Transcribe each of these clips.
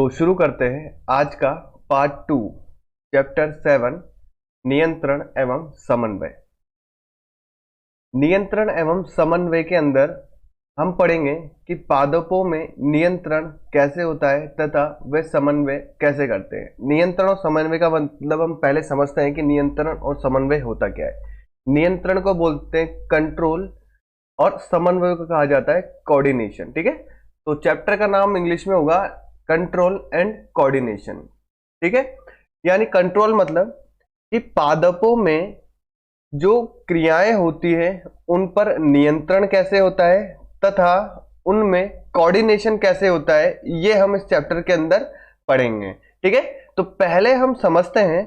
तो शुरू करते हैं आज का पार्ट 2 चैप्टर 7 नियंत्रण एवं समन्वय। नियंत्रण एवं समन्वय के अंदर हम पढ़ेंगे कि पादपों में नियंत्रण कैसे होता है तथा वे समन्वय कैसे करते हैं। नियंत्रण और समन्वय का मतलब हम पहले समझते हैं कि नियंत्रण और समन्वय होता क्या है। नियंत्रण को बोलते हैं कंट्रोल और समन्वय को कहा जाता है कोऑर्डिनेशन। ठीक है, तो चैप्टर का नाम इंग्लिश में होगा कंट्रोल एंड कोऑर्डिनेशन। ठीक है, यानी कंट्रोल मतलब कि पादपों में जो क्रियाएं होती है उन पर नियंत्रण कैसे होता है तथा उनमें कोऑर्डिनेशन कैसे होता है, ये हम इस चैप्टर के अंदर पढ़ेंगे। ठीक है, तो पहले हम समझते हैं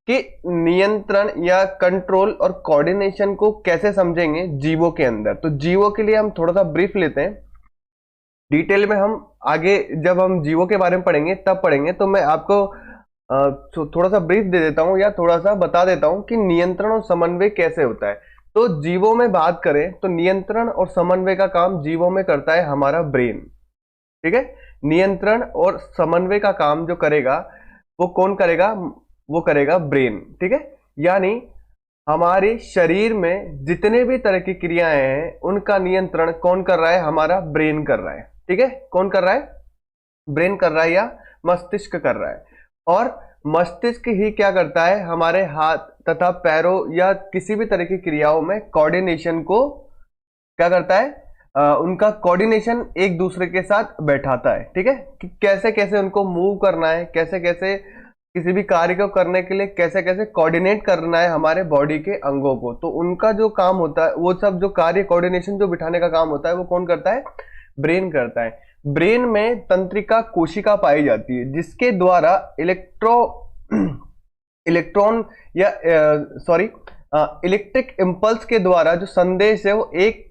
कि नियंत्रण या कंट्रोल और कोऑर्डिनेशन को कैसे समझेंगे जीवों के अंदर। तो जीवों के लिए हम थोड़ा सा ब्रीफ लेते हैं, डिटेल में हम आगे जब हम जीवों के बारे में पढ़ेंगे तब पढ़ेंगे। तो मैं आपको थोड़ा सा ब्रीफ दे देता हूं या थोड़ा सा बता देता हूं कि नियंत्रण और समन्वय कैसे होता है। तो जीवों में बात करें तो नियंत्रण और समन्वय का काम जीवों में करता है हमारा ब्रेन। ठीक है, नियंत्रण और समन्वय का काम जो करेगा वो कौन करेगा, वो करेगा ब्रेन। ठीक है, यानी हमारे शरीर में जितने भी तरह की क्रियाएं हैं उनका नियंत्रण कौन कर रहा है, हमारा ब्रेन कर रहा है। ठीक है, कौन कर रहा है, ब्रेन कर रहा है या मस्तिष्क कर रहा है। और मस्तिष्क ही क्या करता है, हमारे हाथ तथा पैरों या किसी भी तरह की क्रियाओं में कोऑर्डिनेशन को क्या करता है, उनका कोऑर्डिनेशन एक दूसरे के साथ बैठाता है। ठीक है, कि कैसे कैसे उनको मूव करना है, कैसे कैसे किसी भी कार्य को करने के लिए कैसे कैसे कोऑर्डिनेट करना है हमारे बॉडी के अंगों को। तो उनका जो काम होता है, वो सब जो कार्य कोऑर्डिनेशन जो बिठाने का काम होता है वो कौन करता है, ब्रेन करता है। ब्रेन में तंत्रिका कोशिका पाई जाती है जिसके द्वारा इलेक्ट्रॉन या इलेक्ट्रिक इंपल्स के द्वारा जो संदेश है वो एक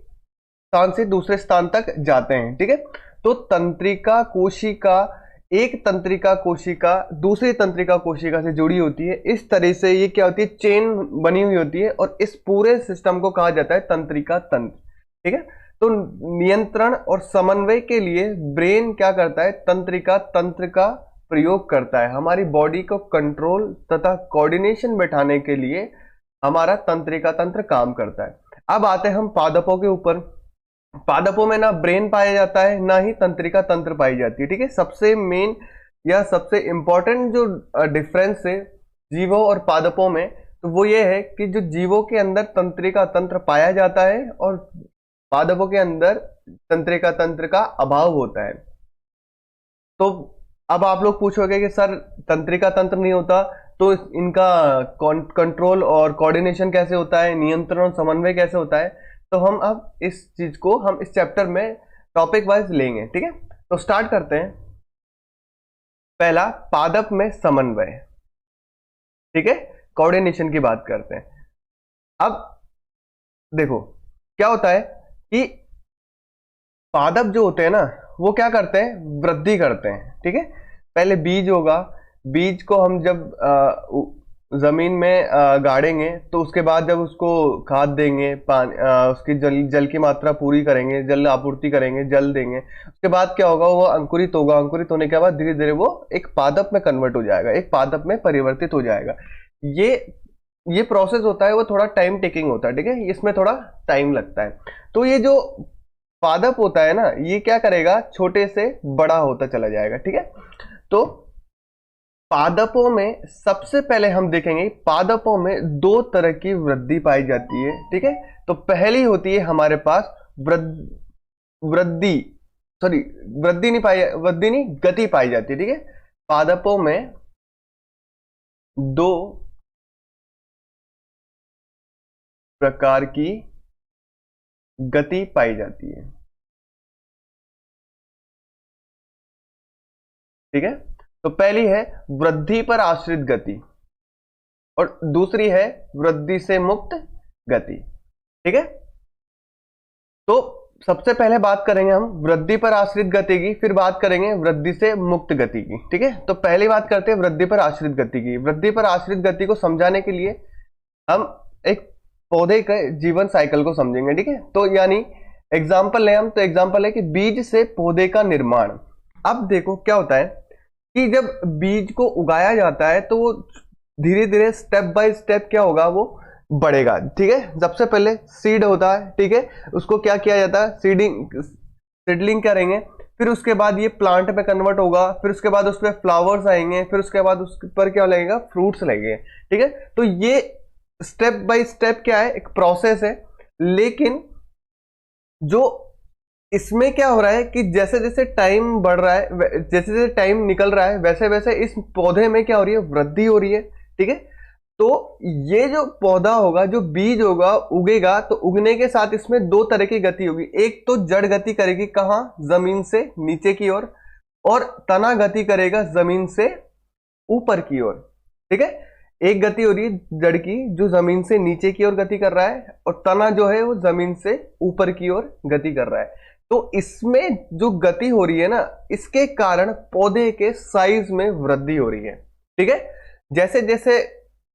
स्थान से दूसरे स्थान तक जाते हैं। ठीक है, तो तंत्रिका कोशिका एक तंत्रिका कोशिका दूसरी तंत्रिका कोशिका से जुड़ी होती है। इस तरह से ये क्या होती है, चेन बनी हुई होती है और इस पूरे सिस्टम को कहा जाता है तंत्रिका तंत्र। ठीक है, तो नियंत्रण और समन्वय के लिए ब्रेन क्या करता है, तंत्रिका तंत्र का प्रयोग करता है। हमारी बॉडी को कंट्रोल तथा कोऑर्डिनेशन बैठाने के लिए हमारा तंत्रिका तंत्र काम करता है। अब आते हैं हम पादपों के ऊपर। पादपों में ना ब्रेन पाया जाता है ना ही तंत्रिका तंत्र पाई जाती है। ठीक है, सबसे मेन या सबसे इंपॉर्टेंट जो डिफरेंस है जीवों और पादपों में, तो वो ये है कि जो जीवों के अंदर तंत्रिका तंत्र पाया जाता है और पादपों के अंदर तंत्रिका तंत्र का अभाव होता है। तो अब आप लोग पूछोगे कि सर तंत्रिका तंत्र नहीं होता तो इनका कंट्रोल और कोऑर्डिनेशन कैसे होता है, नियंत्रण और समन्वय कैसे होता है। तो हम अब इस चीज को हम इस चैप्टर में टॉपिक वाइज लेंगे। ठीक है, तो स्टार्ट करते हैं। पहला, पादप में समन्वय। ठीक है, कोऑर्डिनेशन की बात करते हैं। अब देखो क्या होता है कि पादप जो होते हैं ना वो क्या करते हैं, वृद्धि करते हैं। ठीक है, पहले बीज होगा, बीज को हम जब जमीन में गाड़ेंगे तो उसके बाद जब उसको खाद देंगे, पानी उसकी जल की मात्रा पूरी करेंगे, जल आपूर्ति करेंगे, जल देंगे, उसके बाद क्या होगा, वो अंकुरित होगा। अंकुरित होने के बाद धीरे धीरे वो एक पादप में कन्वर्ट हो जाएगा, एक पादप में परिवर्तित हो जाएगा। ये प्रोसेस होता है वो थोड़ा टाइम टेकिंग होता है। ठीक है, इसमें थोड़ा टाइम लगता है। तो ये जो पादप होता है ना ये क्या करेगा, छोटे से बड़ा होता चला जाएगा। ठीक है, तो पादपों में सबसे पहले हम देखेंगे पादपों में दो तरह की वृद्धि पाई जाती है। ठीक है, तो पहली होती है हमारे पास वृद्धि नहीं गति पाई जाती है। ठीक है, पादपों में दो प्रकार की गति पाई जाती है। ठीक है, तो पहली है वृद्धि पर आश्रित गति और दूसरी है वृद्धि से मुक्त गति। ठीक है, तो सबसे पहले बात करेंगे हम वृद्धि पर आश्रित गति की, फिर बात करेंगे वृद्धि से मुक्त गति की। ठीक है, तो पहली बात करते हैं वृद्धि पर आश्रित गति की। वृद्धि पर आश्रित गति को समझाने के लिए हम एक पौधे के जीवन साइकिल को समझेंगे। ठीक है, तो यानी एग्जाम्पल लें हम, तो एग्जाम्पल है कि बीज से पौधे का निर्माण। अब देखो क्या होता है कि जब बीज को उगाया जाता है तो वो धीरे धीरे स्टेप बाय स्टेप क्या होगा, वो बढ़ेगा। ठीक है, सबसे पहले सीड होता है, ठीक है, उसको क्या किया जाता है, सीडलिंग करेंगे, फिर उसके बाद ये प्लांट में कन्वर्ट होगा, फिर उसके बाद उस पर फ्लावर्स आएंगे, फिर उसके बाद उस पर क्या लगेगा, फ्रूट्स लगेंगे। ठीक है, तो ये स्टेप बाय स्टेप क्या है, एक प्रोसेस है। लेकिन जो इसमें क्या हो रहा है कि जैसे जैसे टाइम बढ़ रहा है, जैसे जैसे टाइम निकल रहा है, वैसे वैसे इस पौधे में क्या हो रही है, वृद्धि हो रही है। ठीक है, तो ये जो पौधा होगा, जो बीज होगा, उगेगा, तो उगने के साथ इसमें दो तरह की गति होगी। एक तो जड़ गति करेगी, कहां, जमीन से नीचे की ओर, और तना गति करेगा जमीन से ऊपर की ओर। ठीक है, एक गति हो रही है जड़ की, जो जमीन से नीचे की ओर गति कर रहा है, और तना जो है वो जमीन से ऊपर की ओर गति कर रहा है। तो इसमें जो गति हो रही है ना, इसके कारण पौधे के साइज में वृद्धि हो रही है। ठीक है, जैसे जैसे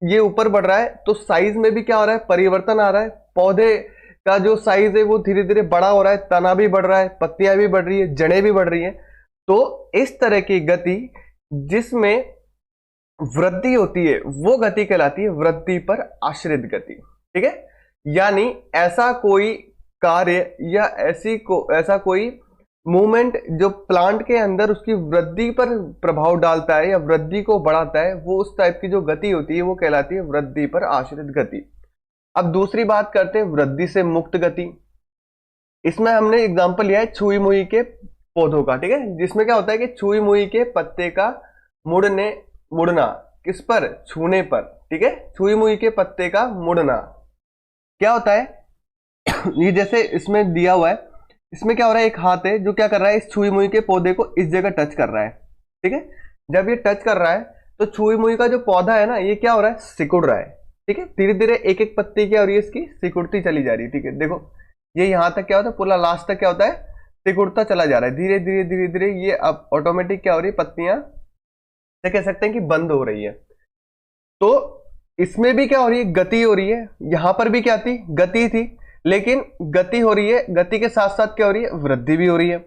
ये ऊपर बढ़ रहा है तो साइज में भी क्या हो रहा है, परिवर्तन आ रहा है। पौधे का जो साइज है वो धीरे धीरे बड़ा हो रहा है, तना भी बढ़ रहा है, पत्तियां भी बढ़ रही है, जड़ें भी बढ़ रही है। तो इस तरह की गति जिसमें वृद्धि होती है वो गति कहलाती है वृद्धि पर आश्रित गति। ठीक है, यानी ऐसा कोई कार्य या ऐसा कोई मूवमेंट जो प्लांट के अंदर उसकी वृद्धि पर प्रभाव डालता है या वृद्धि को बढ़ाता है, वो उस टाइप की जो गति होती है वो कहलाती है वृद्धि पर आश्रित गति। अब दूसरी बात करते हैं वृद्धि से मुक्त गति। इसमें हमने एग्जांपल लिया है छुई मुई के पौधों का। ठीक है, जिसमें क्या होता है कि छुई मुई के पत्ते का मुड़ना किस पर, छूने पर। ठीक है, छुई मुई के पत्ते का मुड़ना क्या होता है ये जैसे इसमें दिया हुआ है, इसमें क्या हो रहा है, एक हाथ है जो क्या कर रहा है, इस छुई मुई के पौधे को इस जगह टच कर रहा है। ठीक है, जब ये टच कर रहा है तो छुई मुई का जो पौधा है ना, ये क्या हो रहा है, सिकुड़ रहा है। ठीक है, धीरे धीरे एक एक पत्ती क्या हो रही है, इसकी सिकुड़ती चली जा रही है। ठीक है, देखो ये यहां तक क्या होता है, पूरा लास्ट तक क्या होता है, सिकुड़ता चला जा रहा है धीरे धीरे धीरे धीरे। ये अब ऑटोमेटिक क्या हो रही है, पत्तियां कह सकते हैं कि बंद हो रही है। तो इसमें भी क्या हो रही है, गति हो रही है। यहां पर भी क्या थी, गति थी, लेकिन गति हो रही है, गति के साथ साथ क्या हो रही है, वृद्धि भी हो रही है।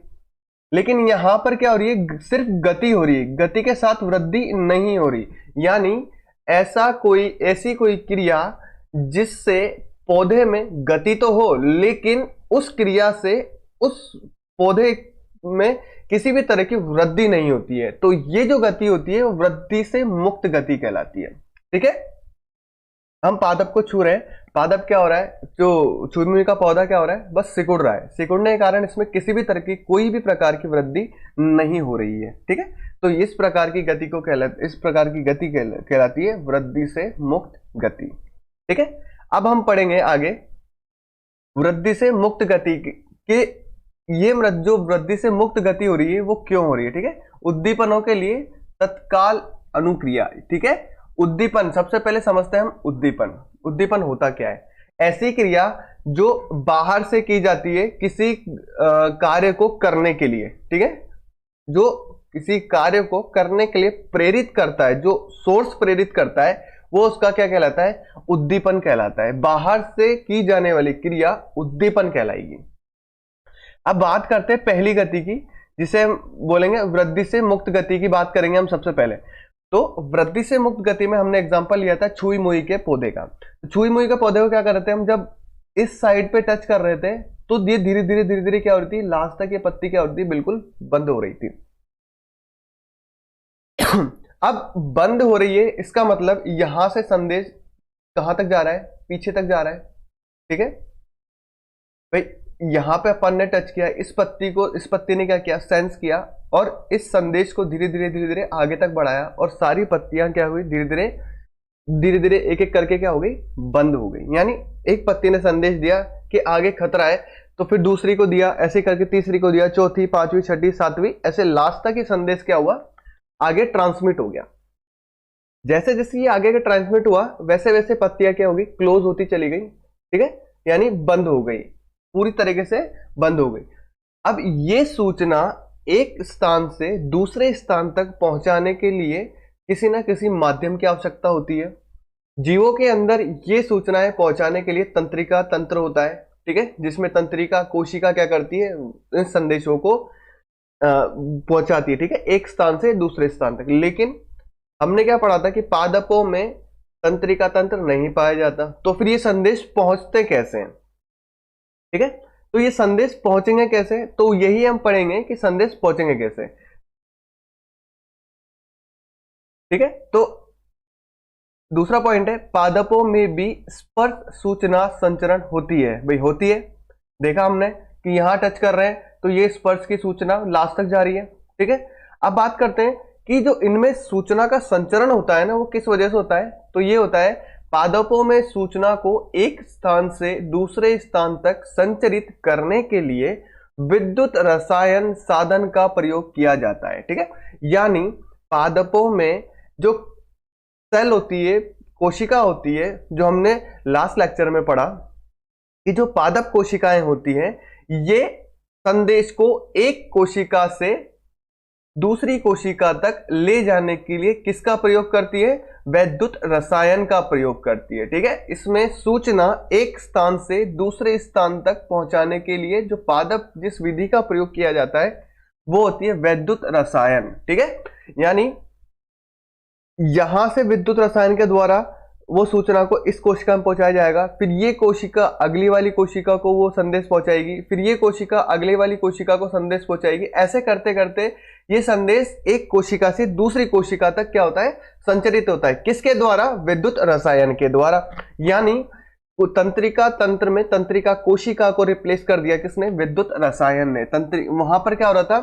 लेकिन यहां पर क्या हो रही है, सिर्फ गति हो रही है, गति के साथ वृद्धि नहीं हो रही। यानी ऐसी कोई क्रिया जिससे पौधे में गति तो हो, लेकिन उस क्रिया से उस पौधे में किसी भी तरह की वृद्धि नहीं होती है, तो ये जो गति होती है वो वृद्धि से मुक्त गति कहलाती है। ठीक है, हम पादप को छू रहे हैं, पादप क्या हो रहा है, जो छुई मुई का पौधा क्या हो रहा है, बस सिकुड़ रहा है। सिकुड़ने के कारण इसमें किसी भी तरह की कोई भी प्रकार की वृद्धि नहीं हो रही है। ठीक है, तो इस प्रकार की गति को कहलाती है वृद्धि से मुक्त गति। ठीक है, अब हम पढ़ेंगे आगे वृद्धि से मुक्त गति के ये जो वृद्धि से मुक्त गति हो रही है वो क्यों हो रही है। ठीक है, उद्दीपनों के लिए तत्काल अनुक्रिया। ठीक है, उद्दीपन सबसे पहले समझते हैं हम। उद्दीपन होता क्या है, ऐसी क्रिया जो बाहर से की जाती है किसी कार्य को करने के लिए। ठीक है, जो किसी कार्य को करने के लिए प्रेरित करता है, जो सोर्स प्रेरित करता है, वो उसका क्या कहलाता है, उद्दीपन कहलाता है। बाहर से की जाने वाली क्रिया उद्दीपन कहलाएगी। अब बात करते हैं पहली गति की, जिसे हम बोलेंगे वृद्धि से मुक्त गति की बात करेंगे हम सबसे पहले। तो वृद्धि से मुक्त गति में हमने एग्जांपल लिया था छुई मुई के पौधे का। छुई मुई के पौधे को क्या कर रहे थे हम, जब इस साइड पे टच कर रहे थे तो ये धीरे धीरे क्या हो रही थी, लास्ट तक ये पत्ती क्या हो रही थी, बिल्कुल बंद हो रही थी। अब बंद हो रही है, इसका मतलब यहां से संदेश कहां तक जा रहा है, पीछे तक जा रहा है। ठीक है भाई, यहां पे अपन ने टच किया इस पत्ती को, इस पत्ती ने क्या किया, सेंस किया, और इस संदेश को धीरे धीरे आगे तक बढ़ाया, और सारी पत्तियां क्या हुई, धीरे धीरे एक एक करके क्या हो गई, बंद हो गई। यानी एक पत्ती ने संदेश दिया कि आगे खतरा है, तो फिर दूसरी को दिया, ऐसे करके तीसरी को दिया, चौथी, पांचवी, छठी, सातवीं, ऐसे लास्ट तक ये संदेश क्या हुआ, आगे ट्रांसमिट हो गया। जैसे जैसे ये आगे का ट्रांसमिट हुआ, वैसे वैसे पत्तियां क्या होगी, क्लोज होती चली गई। ठीक है, यानी बंद हो गई, पूरी तरीके से बंद हो गई। अब ये सूचना एक स्थान से दूसरे स्थान तक पहुंचाने के लिए किसी ना किसी माध्यम की आवश्यकता होती है। जीवों के अंदर ये सूचनाएं पहुंचाने के लिए तंत्रिका तंत्र होता है। ठीक है, जिसमें तंत्रिका कोशिका क्या करती है, इन संदेशों को पहुंचाती है, ठीक है, एक स्थान से दूसरे स्थान तक। लेकिन हमने क्या पढ़ा था कि पादपों में तंत्रिका तंत्र नहीं पाया जाता, तो फिर ये संदेश पहुंचते कैसे हैं, ठीक है। तो ये संदेश पहुंचेंगे कैसे, तो यही हम पढ़ेंगे कि संदेश पहुंचेंगे कैसे, ठीक है। तो दूसरा पॉइंट है, पादपों में भी स्पर्श सूचना संचरण होती है। भाई होती है, देखा हमने कि यहां टच कर रहे हैं तो ये स्पर्श की सूचना लास्ट तक जा रही है, ठीक है। अब बात करते हैं कि जो इनमें सूचना का संचरण होता है ना, वो किस वजह से होता है, तो ये होता है पादपों में सूचना को एक स्थान से दूसरे स्थान तक संचरित करने के लिए विद्युत रसायन साधन का प्रयोग किया जाता है, ठीक है। यानी पादपों में जो सेल होती है, कोशिका होती है, जो हमने लास्ट लेक्चर में पढ़ा कि जो पादप कोशिकाएं होती हैं, ये संदेश को एक कोशिका से दूसरी कोशिका तक ले जाने के लिए किसका प्रयोग करती है, वैद्युत रसायन का प्रयोग करती है, ठीक है। इसमें सूचना एक स्थान से दूसरे स्थान तक पहुंचाने के लिए जो पादप जिस विधि का प्रयोग किया जाता है वो होती है वैद्युत रसायन, ठीक है। यानी यहां से विद्युत रसायन के द्वारा वो सूचना को इस कोशिका में पहुंचाया जाएगा, फिर ये कोशिका अगली वाली कोशिका को वो संदेश पहुंचाएगी, फिर ये कोशिका अगली वाली कोशिका को संदेश पहुंचाएगी। ऐसे करते करते ये संदेश एक कोशिका से दूसरी कोशिका तक क्या होता है, संचरित होता है। किसके द्वारा, विद्युत रसायन के द्वारा। यानी तंत्रिका तंत्र में तंत्रिका कोशिका को रिप्लेस कर दिया किसने, विद्युत रसायन ने। वहां पर क्या हो रहा था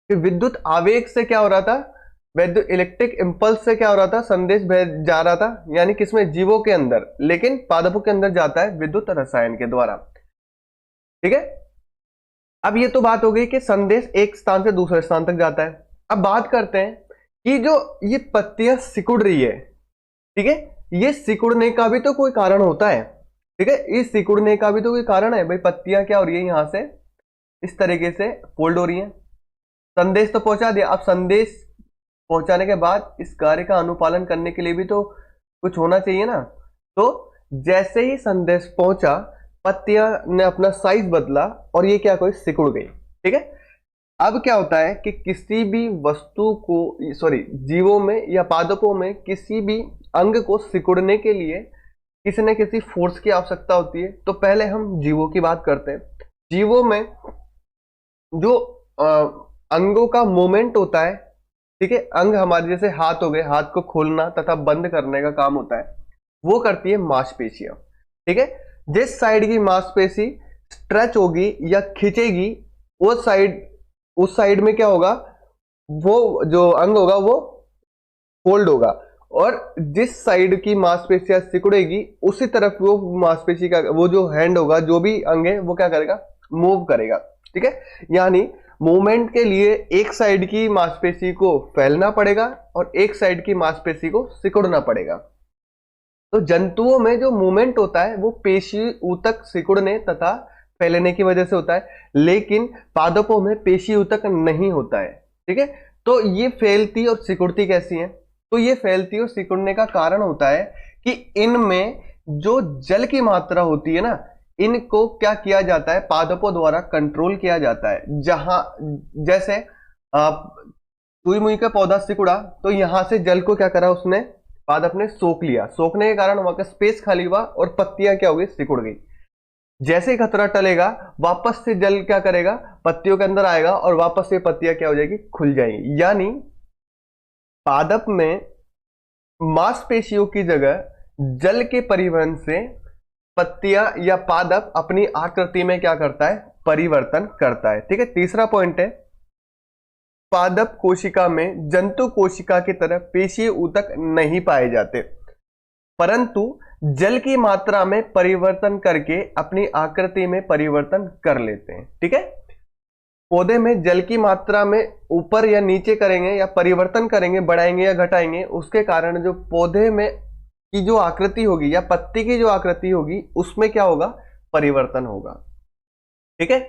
कि विद्युत आवेग से क्या हो रहा था, वैद्युत इलेक्ट्रिक इंपल्स से क्या हो रहा था, संदेश जा रहा था, यानी किसमें, जीवों के अंदर, लेकिन पादपों के अंदर जाता है विद्युत रसायन के द्वारा, ठीक है। अब ये तो बात हो गई कि संदेश एक स्थान से दूसरे स्थान तक जाता है। अब बात करते हैं कि जो ये पत्तियां सिकुड़ रही है, ठीक है, ये सिकुड़ने का भी तो कोई कारण होता है, ठीक है। इस सिकुड़ने का भी तो कोई कारण है। भाई पत्तियां क्या हो रही है, यहां से इस तरीके से फोल्ड हो रही है, संदेश तो पहुंचा दिया। अब संदेश पहुंचाने के बाद इस कार्य का अनुपालन करने के लिए भी तो कुछ होना चाहिए ना। तो जैसे ही संदेश पहुंचा, पत्तियां ने अपना साइज बदला और ये क्या कोई सिकुड़ गई, ठीक है। अब क्या होता है कि किसी भी वस्तु को, सॉरी, जीवों में या पादपों में किसी भी अंग को सिकुड़ने के लिए किसी न किसी फोर्स की आवश्यकता होती है। तो पहले हम जीवों की बात करते हैं। जीवों में जो अंगों का मूवमेंट होता है, ठीक है, अंग हमारे जैसे हाथ हो गए, हाथ को खोलना तथा बंद करने का काम होता है, वो करती है मांसपेशियां, ठीक है। जिस साइड की मांसपेशी स्ट्रेच होगी या खींचेगी, वो साइड, उस साइड में क्या होगा, वो जो अंग होगा वो फोल्ड होगा, और जिस साइड की मांसपेशियां सिकुड़ेगी उसी तरफ वो मांसपेशी का वो जो हैंड होगा, जो भी अंग है, वो क्या करेगा, मूव करेगा, ठीक है। यानी मूवमेंट के लिए एक साइड की मांसपेशी को फैलना पड़ेगा और एक साइड की मांसपेशी को सिकुड़ना पड़ेगा। तो जंतुओं में जो मूवमेंट होता है वो पेशी ऊतक सिकुड़ने तथा फैलने की वजह से होता है, लेकिन पादपों में पेशी ऊतक नहीं होता है, ठीक है। तो ये फैलती और सिकुड़ती कैसी है, तो ये फैलती और सिकुड़ने का कारण होता है कि इनमें जो जल की मात्रा होती है ना, इनको क्या किया जाता है, पादपों द्वारा कंट्रोल किया जाता है। जहां जैसे सुई मुई का पौधा सिकुड़ा तो यहां से जल को क्या करा उसने, पादप ने सोख लिया, सोखने के कारण वहां का स्पेस खाली हुआ और पत्तियां क्या हो गई, सिकुड़ गई। जैसे ही खतरा टलेगा वापस से जल क्या करेगा, पत्तियों के अंदर आएगा और वापस से पत्तियां क्या हो जाएगी, खुल जाएंगी। यानी पादप में मांसपेशियों की जगह जल के परिवहन से पत्तियां या पादप अपनी आकृति में क्या करता है, परिवर्तन करता है, ठीक है। तीसरा पॉइंट है, पादप कोशिका में जंतु कोशिका की तरह पेशीय ऊतक नहीं पाए जाते, परंतु जल की मात्रा में परिवर्तन करके अपनी आकृति में परिवर्तन कर लेते हैं, ठीक है। पौधे में जल की मात्रा में ऊपर या नीचे करेंगे या परिवर्तन करेंगे, बढ़ाएंगे या घटाएंगे, उसके कारण जो पौधे में की जो आकृति होगी या पत्ती की जो आकृति होगी उसमें क्या होगा, परिवर्तन होगा, ठीक है।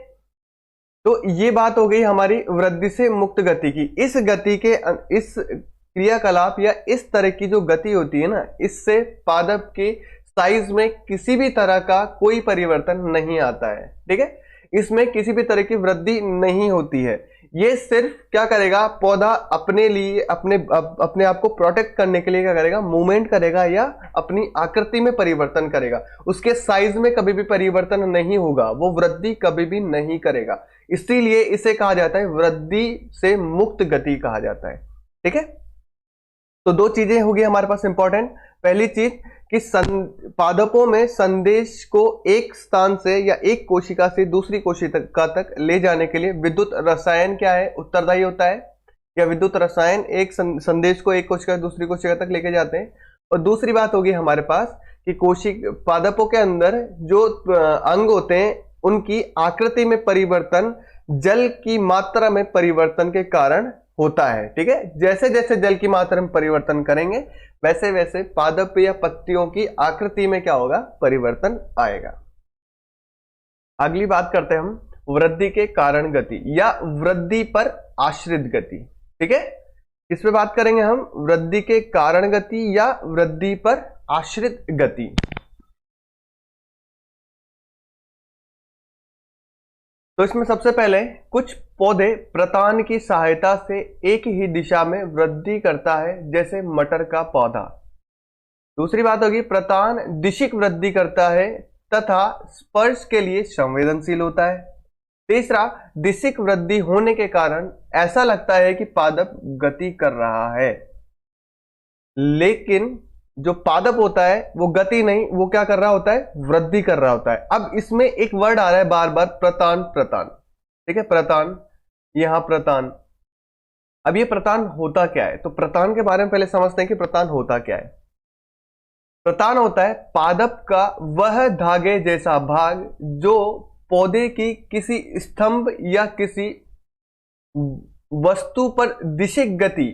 तो ये बात हो गई हमारी वृद्धि से मुक्त गति की। इस गति के, इस क्रियाकलाप या इस तरह की जो गति होती है ना, इससे पादप के साइज में किसी भी तरह का कोई परिवर्तन नहीं आता है, ठीक है। इसमें किसी भी तरह की वृद्धि नहीं होती है। ये सिर्फ क्या करेगा, पौधा अपने लिए अपने आप को प्रोटेक्ट करने के लिए क्या करेगा, मूवमेंट करेगा या अपनी आकृति में परिवर्तन करेगा। उसके साइज में कभी भी परिवर्तन नहीं होगा, वो वृद्धि कभी भी नहीं करेगा। इसीलिए इसे कहा जाता है वृद्धि से मुक्त गति कहा जाता है। ठीक है, तो दो चीजें होगी हमारे पास इंपॉर्टेंट। पहली चीज कि पादपों में संदेश को एक स्थान से या एक कोशिका से दूसरी कोशिका तक ले जाने के लिए विद्युत रसायन क्या है, उत्तरदायी होता है, या विद्युत रसायन एक संदेश को एक कोशिका से दूसरी कोशिका तक लेके जाते हैं। और दूसरी बात होगी हमारे पास कि पादपों के अंदर जो अंग होते हैं उनकी आकृति में परिवर्तन जल की मात्रा में परिवर्तन के कारण होता है। ठीक है, जैसे जैसे जल की मात्रा में परिवर्तन करेंगे वैसे वैसे पादप या पत्तियों की आकृति में क्या होगा, परिवर्तन आएगा। अगली बात करते हैं हम वृद्धि के कारण गति या वृद्धि पर आश्रित गति। ठीक है, इस पे बात करेंगे हम, वृद्धि के कारण गति या वृद्धि पर आश्रित गति। तो इसमें सबसे पहले कुछ पौधे प्रतान की सहायता से एक ही दिशा में वृद्धि करता है, जैसे मटर का पौधा। दूसरी बात होगी प्रतान दिशिक वृद्धि करता है तथा स्पर्श के लिए संवेदनशील होता है। तीसरा, दिशिक वृद्धि होने के कारण ऐसा लगता है कि पादप गति कर रहा है, लेकिन जो पादप होता है वो गति नहीं, वो क्या कर रहा होता है, वृद्धि कर रहा होता है। अब इसमें एक वर्ड आ रहा है बार बार, प्रतान प्रतान। ठीक है, प्रतान, यहां प्रतान। अब ये प्रतान होता क्या है, तो प्रतान के बारे में पहले समझते हैं कि प्रतान होता क्या है। प्रतान होता है पादप का वह धागे जैसा भाग जो पौधे की किसी स्तंभ या किसी वस्तु पर दिशिक गति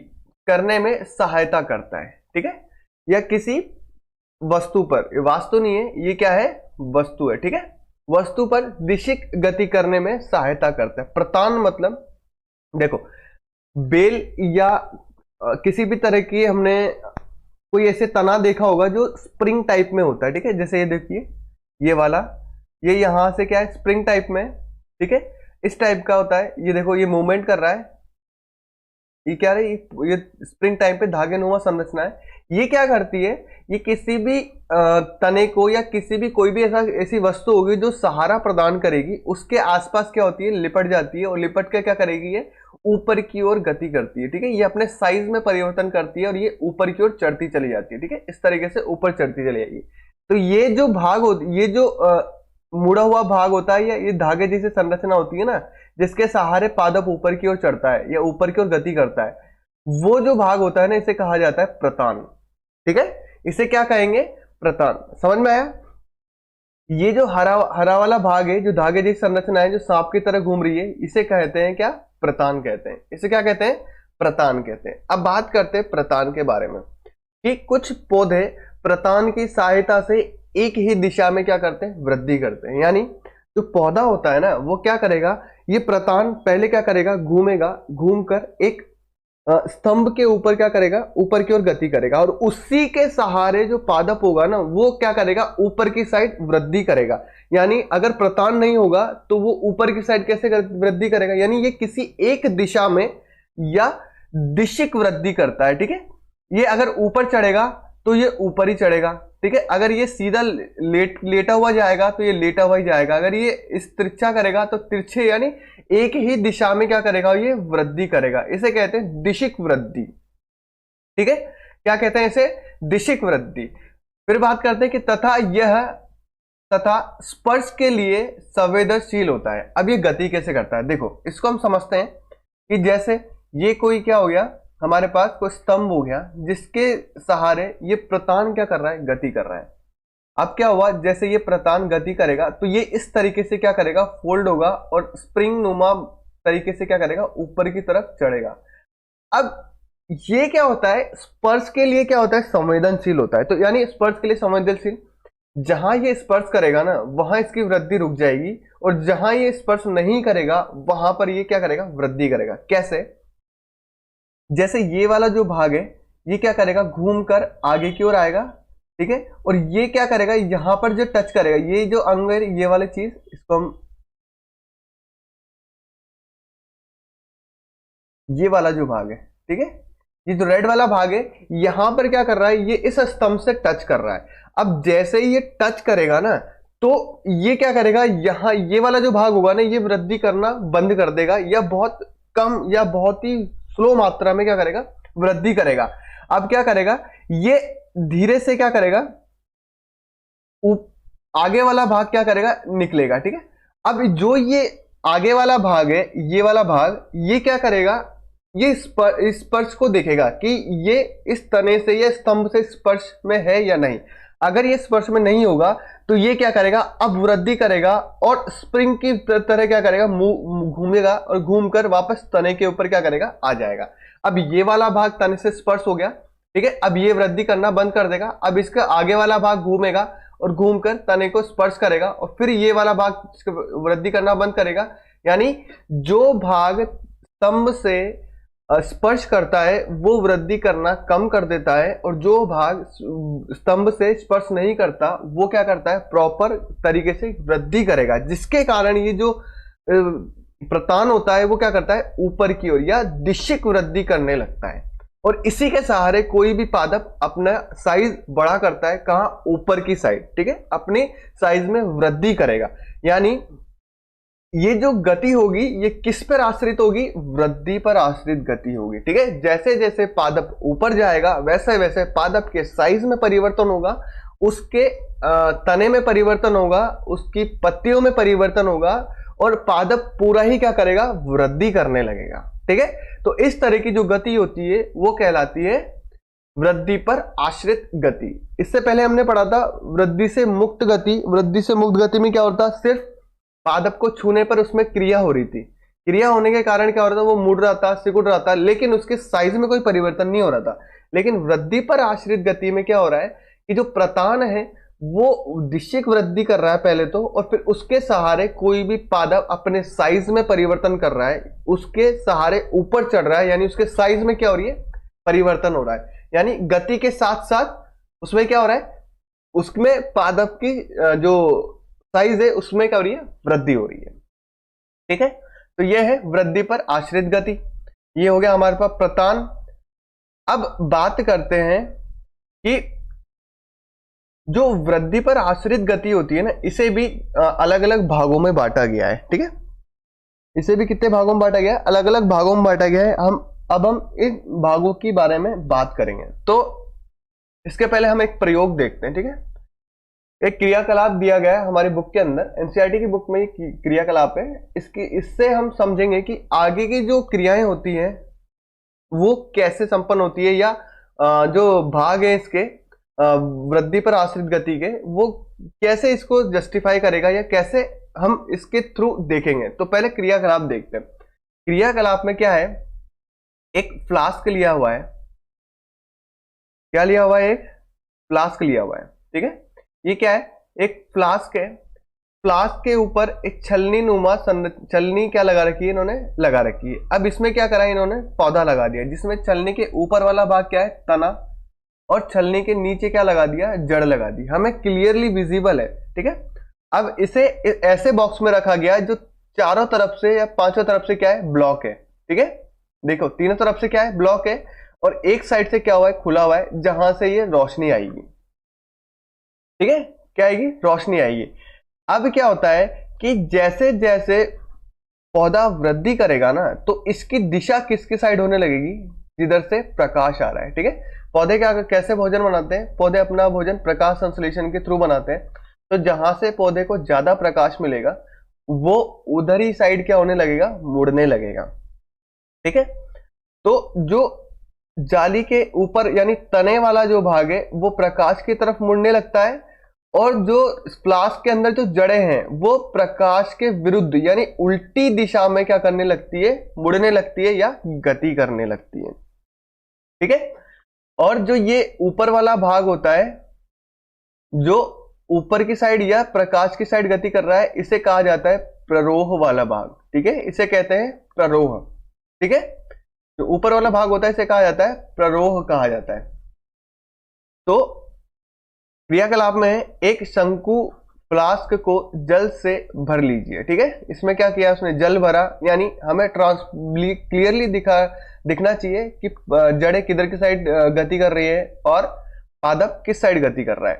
करने में सहायता करता है। ठीक है, या किसी वस्तु पर, वास्तु नहीं है, ये क्या है, वस्तु है। ठीक है, वस्तु पर दिशिक गति करने में सहायता करता है। प्रतान मतलब देखो, बेल या किसी भी तरह की हमने कोई ऐसे तना देखा होगा जो स्प्रिंग टाइप में होता है। ठीक है, जैसे ये देखिए, ये वाला, ये यहां से क्या है, स्प्रिंग टाइप में। ठीक है, इस टाइप का होता है। ये देखो, ये मूवमेंट कर रहा है, ये क्या है, ये स्प्रिंग टाइप पे धागे नुमा संरचना है। ये क्या करती है, ये किसी भी तने को या किसी भी कोई भी ऐसी वस्तु होगी जो सहारा प्रदान करेगी, उसके आसपास क्या होती है, लिपट जाती है, और लिपट के क्या करेगी, ये ऊपर की ओर गति करती है। ठीक है, ये अपने साइज में परिवर्तन करती है और ये ऊपर की ओर चढ़ती चली जाती है। ठीक है, इस तरीके से ऊपर चढ़ती चली जाएगी। तो ये जो भाग होती, ये जो मुड़ा हुआ भाग होता है, या ये धागे जैसी संरचना होती है ना, जिसके सहारे पादप ऊपर की ओर चढ़ता है या ऊपर की ओर गति करता है, वो जो भाग होता है ना, इसे कहा जाता है प्रतान। ठीक है, इसे क्या कहेंगे, प्रतान। समझ में आया? ये जो हरा वाला भाग है, जो धागे जैसी संरचना है, जो सांप की तरह घूम रही है, इसे कहते हैं क्या, प्रतान कहते हैं। इसे क्या कहते हैं, प्रतान कहते हैं। अब बात करते हैं प्रतान के बारे में कि कुछ पौधे प्रतान की सहायता से एक ही दिशा में क्या करते हैं, वृद्धि करते हैं। यानी जो पौधा होता है ना, वो क्या करेगा, ये प्रतान पहले क्या करेगा, घूमेगा, घूमकर एक स्तंभ के ऊपर क्या करेगा, ऊपर की ओर गति करेगा, और उसी के सहारे जो पादप होगा ना, वो क्या करेगा, ऊपर की साइड वृद्धि करेगा। यानी अगर प्रतान नहीं होगा तो वो ऊपर की साइड कैसे वृद्धि करेगा, यानी ये किसी एक दिशा में या दिशिक वृद्धि करता है। ठीक है, ये अगर ऊपर चढ़ेगा तो ये ऊपर ही चढ़ेगा। ठीक है, अगर ये सीधा लेटा हुआ जाएगा तो ये लेटा हुआ ही जाएगा। अगर ये इस तिरछा करेगा तो तिरछे, यानी एक ही दिशा में क्या करेगा, ये वृद्धि करेगा। इसे कहते हैं दिशिक वृद्धि। ठीक है, क्या कहते हैं इसे, दिशिक वृद्धि। फिर बात करते हैं कि तथा स्पर्श के लिए संवेदनशील होता है। अब ये गति कैसे करता है, देखो इसको हम समझते हैं कि जैसे ये कोई क्या हो गया, हमारे पास कोई स्तंभ हो गया, जिसके सहारे ये प्रतान क्या कर रहा है, गति कर रहा है। अब क्या हुआ, जैसे ये प्रतान गति करेगा तो ये इस तरीके से क्या करेगा, फोल्ड होगा और स्प्रिंग नुमा तरीके से क्या करेगा, ऊपर की तरफ चढ़ेगा। अब ये क्या होता है, स्पर्श के लिए क्या होता है, संवेदनशील होता है। तो यानी स्पर्श के लिए संवेदनशील, जहां ये स्पर्श करेगा ना, वहां इसकी वृद्धि रुक जाएगी, और जहां ये स्पर्श नहीं करेगा वहां पर ये क्या करेगा, वृद्धि करेगा। कैसे, जैसे ये वाला जो भाग है, ये क्या करेगा, घूमकर आगे की ओर आएगा। ठीक है, और ये क्या करेगा, यहां पर जो टच करेगा, ये जो अंग है, ये वाली चीज, इसको हम ये वाला जो भाग है, ठीक है, ये जो रेड वाला भाग है यहां पर क्या कर रहा है, ये इस स्तंभ से टच कर रहा है। अब जैसे ही ये टच करेगा ना, तो ये क्या करेगा, यहां ये वाला जो भाग होगा ना, ये वृद्धि करना बंद कर देगा, या बहुत कम या बहुत ही स्लो मात्रा में क्या करेगा, वृद्धि करेगा। अब क्या करेगा, ये धीरे से क्या करेगा, आगे वाला भाग क्या करेगा, निकलेगा, ठीक है। अब जो ये आगे वाला भाग है, ये वाला भाग, ये क्या करेगा, ये स्पर्श को देखेगा कि ये इस तने से या स्तंभ से स्पर्श में है या नहीं। अगर ये स्पर्श में नहीं होगा तो ये क्या करेगा, अब वृद्धि करेगा और स्प्रिंग की तरह क्या करेगा, घूमेगा और घूमकर वापस तने के ऊपर क्या करेगा, आ जाएगा। अब ये वाला भाग तने से स्पर्श हो गया, ठीक है। अब ये वृद्धि करना बंद कर देगा। अब इसका आगे वाला भाग घूमेगा और घूमकर तने को स्पर्श करेगा, और फिर ये वाला भाग वृद्धि करना बंद करेगा। यानी जो भाग स्तंभ से स्पर्श करता है वो वृद्धि करना कम कर देता है, और जो भाग स्तंभ से स्पर्श नहीं करता वो क्या करता है, प्रॉपर तरीके से वृद्धि करेगा, जिसके कारण ये जो प्रतान होता है वो क्या करता है, ऊपर की ओर या दिशिक वृद्धि करने लगता है। और इसी के सहारे कोई भी पादप अपना साइज बड़ा करता है, कहां, ऊपर की साइड, ठीक है, अपनी साइज में वृद्धि करेगा। यानी ये जो गति होगी ये किस पर आश्रित होगी, वृद्धि पर आश्रित गति होगी, ठीक है। जैसे जैसे पादप ऊपर जाएगा वैसे वैसे पादप के साइज में परिवर्तन होगा, उसके तने में परिवर्तन होगा, उसकी पत्तियों में परिवर्तन होगा, और पादप पूरा ही क्या करेगा, वृद्धि करने लगेगा, ठीक है। तो इस तरह की जो गति होती है वो कहलाती है वृद्धि पर आश्रित गति। इससे पहले हमने पढ़ा था वृद्धि से मुक्त गति। वृद्धि से मुक्त गति में क्या होता, सिर्फ पादप को छूने पर उसमें क्रिया हो रही थी, क्रिया होने के कारण क्या हो रहा था, वो मुड़ रहा था, सिकुड़ रहा था, लेकिन उसके साइज में कोई परिवर्तन नहीं हो रहा था। लेकिन वृद्धि पर आश्रित गति में क्या हो रहा है कि जो प्रतान है वो दिशिक वृद्धि कर रहा है पहले तो, और फिर उसके सहारे कोई भी पादप अपने साइज में परिवर्तन कर रहा है, उसके सहारे ऊपर चढ़ रहा है, यानी उसके साइज में क्या हो रही है, परिवर्तन हो रहा है। यानी गति के साथ साथ उसमें क्या हो रहा है, उसमें पादप की जो साइज है उसमें क्या हो रही है, वृद्धि हो रही है, ठीक है। तो यह है वृद्धि पर आश्रित गति, ये हो गया हमारे पास प्रतान। अब बात करते हैं कि जो वृद्धि पर आश्रित गति होती है ना, इसे भी अलग अलग भागों में बांटा गया है, ठीक है। इसे भी कितने भागों में बांटा गया है, अलग अलग भागों में बांटा गया है। अब हम इन भागों के बारे में बात करेंगे। तो इसके पहले हम एक प्रयोग देखते हैं, ठीक है। एक क्रियाकलाप दिया गया है हमारी बुक के अंदर, एनसीईआरटी की बुक में ये क्रियाकलाप है। इससे हम समझेंगे कि आगे की जो क्रियाएं होती हैं वो कैसे संपन्न होती है, या जो भाग है इसके वृद्धि पर आश्रित गति के, वो कैसे इसको जस्टिफाई करेगा या कैसे हम इसके थ्रू देखेंगे। तो पहले क्रियाकलाप देखते हैं। क्रियाकलाप में क्या है, एक फ्लास्क लिया हुआ है, क्या लिया हुआ है, एक फ्लास्क लिया हुआ है, ठीक है। ये क्या है, एक फ्लास्क है। फ्लास्क के ऊपर एक छलनी नुमा छलनी क्या लगा रखी है, इन्होंने लगा रखी है। अब इसमें क्या करा, इन्होंने पौधा लगा दिया, जिसमें छलनी के ऊपर वाला भाग क्या है, तना, और छलनी के नीचे क्या लगा दिया, जड़ लगा दी, हमें क्लियरली विजिबल है, ठीक है। अब इसे ऐसे बॉक्स में रखा गया जो चारों तरफ से या पांचों तरफ से क्या है, ब्लॉक है, ठीक है। देखो तीनों तरफ से क्या है, ब्लॉक है, और एक साइड से क्या हुआ है, खुला हुआ है, जहां से ये रोशनी आएगी, ठीक है, क्या आएगी, रोशनी आएगी। अब क्या होता है कि जैसे जैसे पौधा वृद्धि करेगा ना, तो इसकी दिशा किसकी साइड होने लगेगी, जिधर से प्रकाश आ रहा है, ठीक है। पौधे क्या कैसे भोजन बनाते हैं, पौधे अपना भोजन प्रकाश संश्लेषण के थ्रू बनाते हैं। तो जहां से पौधे को ज्यादा प्रकाश मिलेगा वो उधर ही साइड क्या होने लगेगा, मुड़ने लगेगा, ठीक है। तो जो जाली के ऊपर यानी तने वाला जो भाग है वो प्रकाश की तरफ मुड़ने लगता है, और जो फ्लास्क के अंदर जो जड़ें हैं वो प्रकाश के विरुद्ध यानी उल्टी दिशा में क्या करने लगती है, मुड़ने लगती है या गति करने लगती है, ठीक है। और जो ये ऊपर वाला भाग होता है जो ऊपर की साइड या प्रकाश की साइड गति कर रहा है, इसे कहा जाता है प्ररोह वाला भाग, ठीक है, इसे कहते हैं प्ररोह, ठीक है। जो ऊपर वाला भाग होता है इसे कहा जाता है प्ररोह कहा जाता है। तो क्रियाकलाप में एक शंकु फ्लास्क को जल से भर लीजिए। ठीक है, इसमें क्या किया उसने, जल भरा, यानी हमें क्लियरली दिखना चाहिए कि जड़ें किधर की साइड गति कर रही है और पादप किस साइड गति कर रहा है।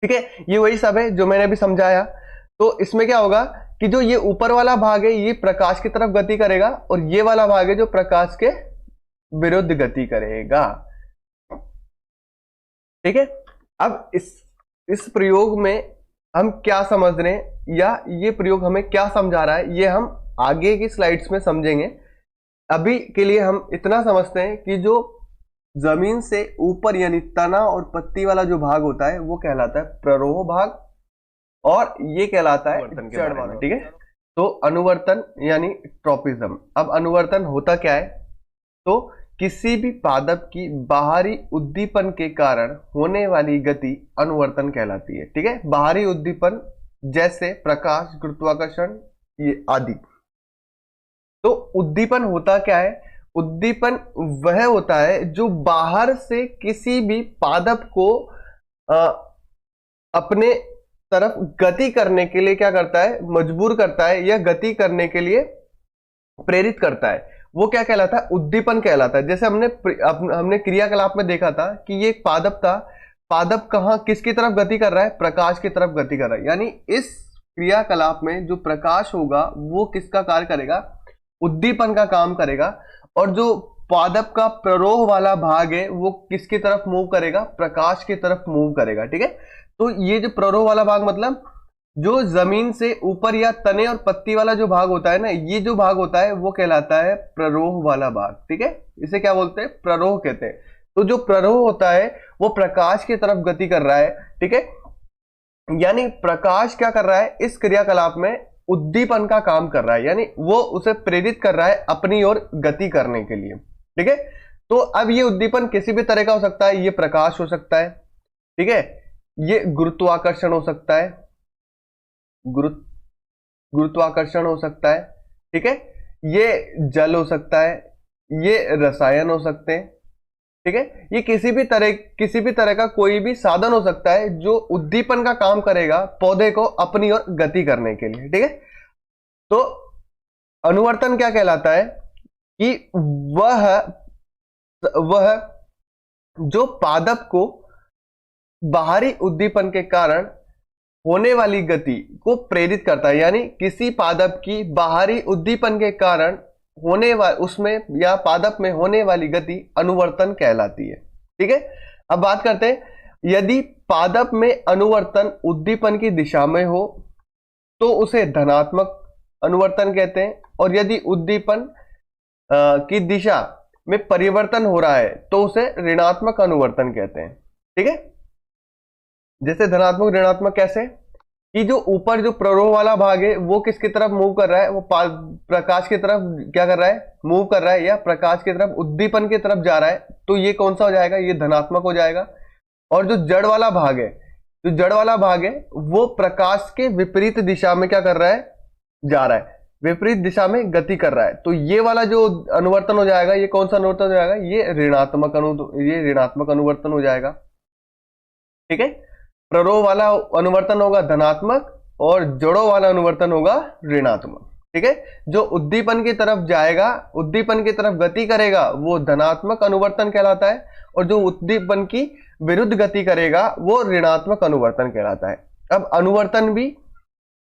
ठीक है, ये वही सब है जो मैंने अभी समझाया। तो इसमें क्या होगा कि जो ये ऊपर वाला भाग है ये प्रकाश की तरफ गति करेगा और ये वाला भाग है जो प्रकाश के विरुद्ध गति करेगा। ठीक है, अब इस प्रयोग में हम क्या समझ रहे हैं या ये प्रयोग हमें क्या समझा रहा है, ये हम आगे की स्लाइड्स में समझेंगे। अभी के लिए हम इतना समझते हैं कि जो जमीन से ऊपर यानी तना और पत्ती वाला जो भाग होता है वो कहलाता है प्ररोह भाग और ये कहलाता है जड़ वाला। ठीक है, तो अनुवर्तन यानी ट्रॉपिज्म। अब अनुवर्तन होता क्या है, तो किसी भी पादप की बाहरी उद्दीपन के कारण होने वाली गति अनुवर्तन कहलाती है। ठीक है, बाहरी उद्दीपन जैसे प्रकाश, गुरुत्वाकर्षण, ये आदि। तो उद्दीपन होता क्या है, उद्दीपन वह होता है जो बाहर से किसी भी पादप को अपने तरफ गति करने के लिए क्या करता है, मजबूर करता है या गति करने के लिए प्रेरित करता है। वो क्या कहलाता है, उद्दीपन कहलाता है। जैसे हमने क्रियाकलाप में देखा था कि ये एक पादप था, पादप कहां किसकी तरफ गति कर रहा है, प्रकाश की तरफ गति कर रहा है। यानी इस क्रियाकलाप में जो प्रकाश होगा वो किसका कार्य करेगा, उद्दीपन का काम करेगा, और जो पादप का प्ररोह वाला भाग है वो किसकी तरफ मूव करेगा, प्रकाश की तरफ मूव करेगा। ठीक है, तो ये जो प्ररोह वाला भाग मतलब जो जमीन से ऊपर या तने और पत्ती वाला जो भाग होता है ना, ये जो भाग होता है वो कहलाता है प्ररोह वाला भाग। ठीक है, इसे क्या बोलते हैं, प्ररोह कहते हैं। तो जो प्ररोह होता है वो प्रकाश की तरफ गति कर रहा है। ठीक है, यानी प्रकाश क्या कर रहा है, इस क्रियाकलाप में उद्दीपन का काम कर रहा है, यानी वो उसे प्रेरित कर रहा है अपनी ओर गति करने के लिए। ठीक है, तो अब ये उद्दीपन किसी भी तरह का हो सकता है, ये प्रकाश हो सकता है, ठीक है, ये गुरुत्वाकर्षण हो सकता है, गुरुत्वाकर्षण हो सकता है, ठीक है, ये जल हो सकता है, ये रसायन हो सकते हैं। ठीक है, ये किसी भी तरह का कोई भी साधन हो सकता है जो उद्दीपन का काम करेगा पौधे को अपनी ओर गति करने के लिए। ठीक है, तो अनुवर्तन क्या कहलाता है कि वह जो पादप को बाहरी उद्दीपन के कारण होने वाली गति को प्रेरित करता है, यानी किसी पादप की बाहरी उद्दीपन के कारण होने वाली उसमें या पादप में होने वाली गति अनुवर्तन कहलाती है। ठीक है, अब बात करते हैं, यदि पादप में अनुवर्तन उद्दीपन की दिशा में हो तो उसे धनात्मक अनुवर्तन कहते हैं, और यदि उद्दीपन की दिशा में परिवर्तन हो रहा है तो उसे ऋणात्मक अनुवर्तन कहते हैं। ठीक है, जैसे धनात्मक ऋणात्मक कैसे, कि जो ऊपर जो प्ररोह वाला भाग है वो किसकी तरफ मूव कर रहा है, वो प्रकाश की तरफ क्या कर रहा है, मूव कर रहा है, या प्रकाश की तरफ उद्दीपन की तरफ जा रहा है, तो ये कौन सा हो जाएगा, ये धनात्मक हो जाएगा। और जो जड़ वाला भाग है, जो जड़ वाला भाग है वो प्रकाश के विपरीत दिशा में क्या कर रहा है, जा रहा है, विपरीत दिशा में गति कर रहा है, तो ये वाला जो अनुवर्तन हो जाएगा, ये कौन सा अनुवर्तन हो जाएगा, ये ऋणात्मक अनुवर्तन हो जाएगा। ठीक है, प्ररोह वाला अनुवर्तन होगा धनात्मक और जड़ों वाला अनुवर्तन होगा ऋणात्मक। ठीक है, जो उद्दीपन की तरफ जाएगा, उद्दीपन की तरफ गति करेगा वो धनात्मक अनुवर्तन कहलाता है, और जो उद्दीपन की विरुद्ध गति करेगा वो ऋणात्मक अनुवर्तन कहलाता है। अब अनुवर्तन भी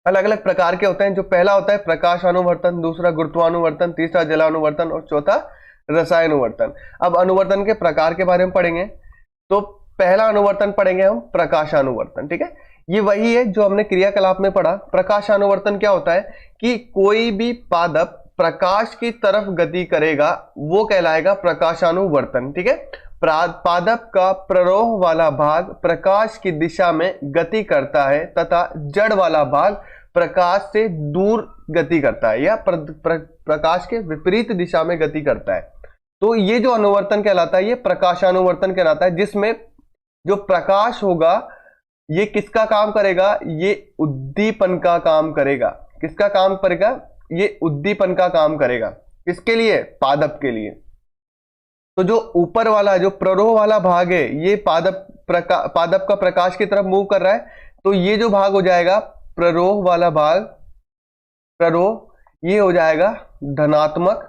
अलग अलग प्रकार के होते हैं। जो पहला होता है प्रकाशानुवर्तन, दूसरा गुरुत्वानुवर्तन, तीसरा जलानुवर्तन और चौथा रसायनुवर्तन। अब अनुवर्तन के प्रकार के बारे में पढ़ेंगे। तो पहला अनुवर्तन पढ़ेंगे हम प्रकाशानुवर्तन। ठीक है, ये वही है जो हमने क्रियाकलाप में पढ़ा। प्रकाशानुवर्तन क्या होता है कि कोई भी पादप प्रकाश की तरफ गति करेगा वो कहलाएगा प्रकाशानुवर्तन। ठीक है, पादप का प्ररोह वाला भाग प्रकाश की दिशा में गति करता है तथा जड़ वाला भाग प्रकाश से दूर गति करता है या प्रकाश के विपरीत दिशा में गति करता है। तो ये जो अनुवर्तन कहलाता है ये प्रकाशानुवर्तन कहलाता है, जिसमें जो प्रकाश होगा ये किसका काम करेगा, ये उद्दीपन का काम करेगा। किसका काम करेगा, ये उद्दीपन का काम करेगा। किसके लिए, पादप के लिए। तो जो ऊपर वाला जो प्ररोह वाला भाग है ये पादप का प्रकाश की तरफ मूव कर रहा है, तो ये जो भाग हो जाएगा प्ररोह वाला भाग, प्ररोह, ये हो जाएगा धनात्मक,